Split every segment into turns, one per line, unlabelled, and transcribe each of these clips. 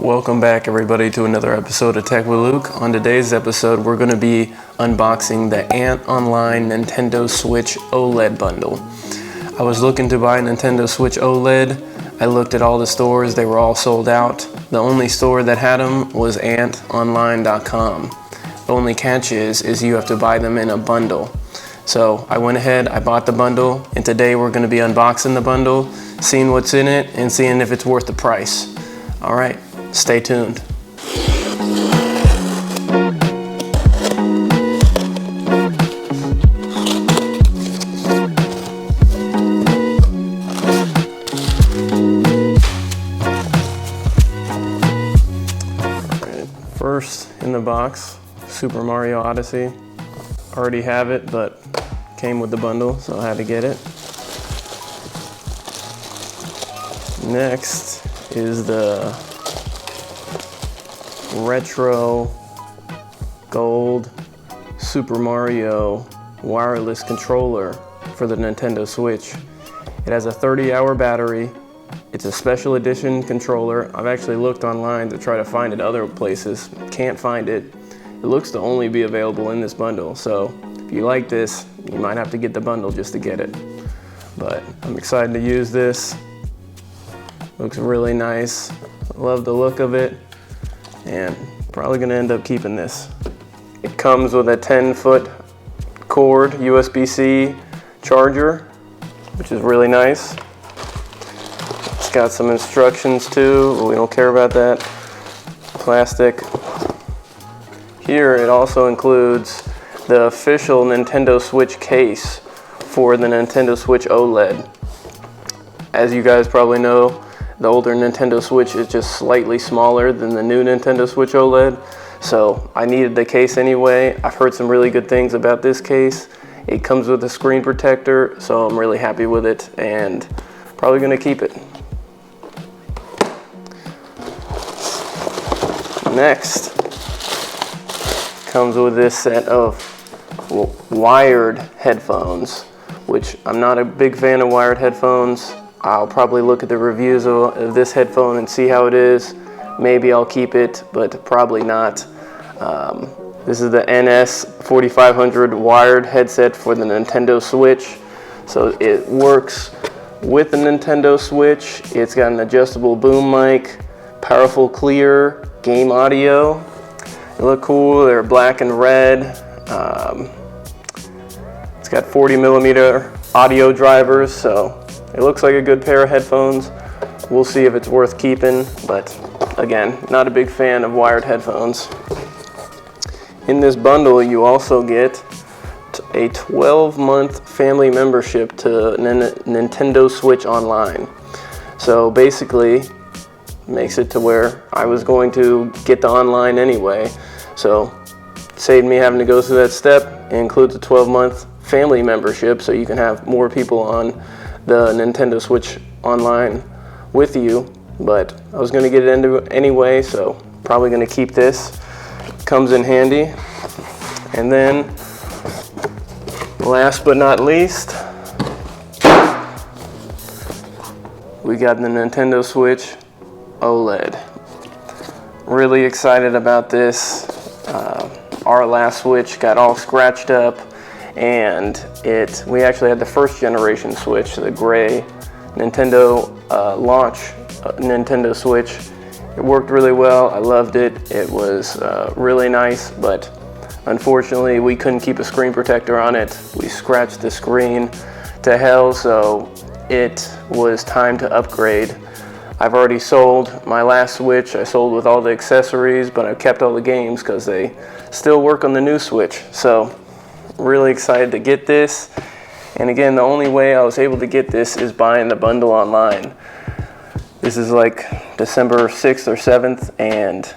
Welcome back everybody to another episode of Techwithluke. On today's episode we're going to be unboxing the Antonline Nintendo Switch Oled Bundle. I was looking to buy a Nintendo Switch OLED. I looked at all the stores, they were all sold out. The only store that had them was Antonline.com. The only catch is you have to buy them in a bundle. So I went ahead, I bought the bundle, and today we're going to be unboxing the bundle, seeing what's in it, and seeing if it's worth the price. Alright, stay tuned. Alright, first in the box, Super Mario Odyssey. Already have it, but came with the bundle, so I had to get it. Next is the retro gold Super Mario wireless controller for the Nintendo Switch. It has a 30-hour battery. It's a special edition controller. I've actually looked online to try to find it other places. Can't find it. It looks to only be available in this bundle, so if you like this, you might have to get the bundle just to get it. But I'm excited to use this. Looks really nice. Love the look of it, and probably gonna end up keeping this. It comes with a 10-foot cord USB-C charger, which is really nice. It's got some instructions too, but we don't care about that. Plastic. Here it also includes the official Nintendo Switch case for the Nintendo Switch OLED. As you guys probably know, the older Nintendo Switch is just slightly smaller than the new Nintendo Switch OLED, so I needed the case anyway. I've heard some really good things about this case. It comes with a screen protector, so I'm really happy with it and probably gonna keep it. Next comes with this set of wired headphones, which I'm not a big fan of wired headphones. I'll probably look at the reviews of this headphone and see how it is. Maybe I'll keep it, but probably not. This is the NS4500 wired headset for the Nintendo Switch. So it works with the Nintendo Switch. It's got an adjustable boom mic, powerful clear game audio. They look cool, they're black and red. It's got 40mm audio drivers, so it looks like a good pair of headphones. We'll see if it's worth keeping, but again, not a big fan of wired headphones. In this bundle, you also get a 12-month family membership to Nintendo Switch Online. So basically, makes it to where I was going to get the online anyway. So saved me having to go through that step. It includes a 12-month family membership, so you can have more people on the Nintendo Switch Online with you. But I was going to get it into anyway, so probably going to keep this. Comes in handy. And then, last but not least, we got the Nintendo Switch OLED. Really excited about this. Our last Switch got all scratched up, and we actually had the first generation Switch, the gray Nintendo launch Nintendo Switch. It worked really well. I loved it. It was really nice, but unfortunately we couldn't keep a screen protector on it. We scratched the screen to hell, so it was time to upgrade. I've already sold my last Switch. I sold with all the accessories, but I kept all the games because they still work on the new Switch. So really excited to get this. And again, the only way I was able to get this is buying the bundle online. This is like December 6th or 7th, and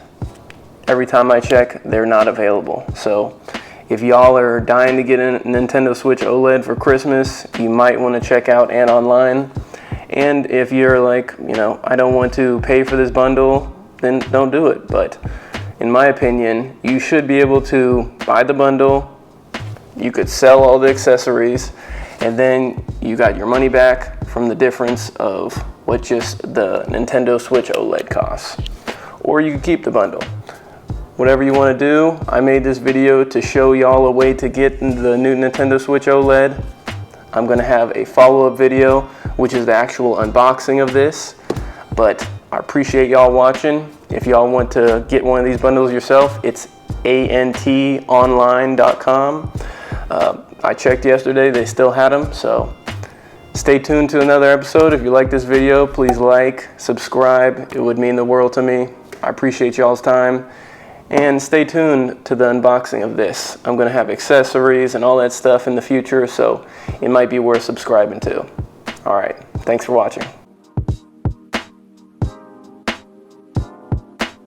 every time I check, they're not available. So if y'all are dying to get a Nintendo Switch OLED for Christmas, you might want to check out Antonline. And if you're like, I don't want to pay for this bundle, then don't do it. But in my opinion, you should be able to buy the bundle. You could sell all the accessories, and then you got your money back from the difference of what just the Nintendo Switch OLED costs. or you can keep the bundle. Whatever you want to do. I made this video to show y'all a way to get the new Nintendo Switch OLED. I'm going to have a follow-up video, which is the actual unboxing of this. But I appreciate y'all watching. If y'all want to get one of these bundles yourself, it's Antonline.com. I checked yesterday, they still had them, so stay tuned to another episode. If you like this video, please like, subscribe. It would mean the world to me. I appreciate y'all's time. And stay tuned to the unboxing of this. I'm going to have accessories and all that stuff in the future, so it might be worth subscribing to. All right, thanks for watching.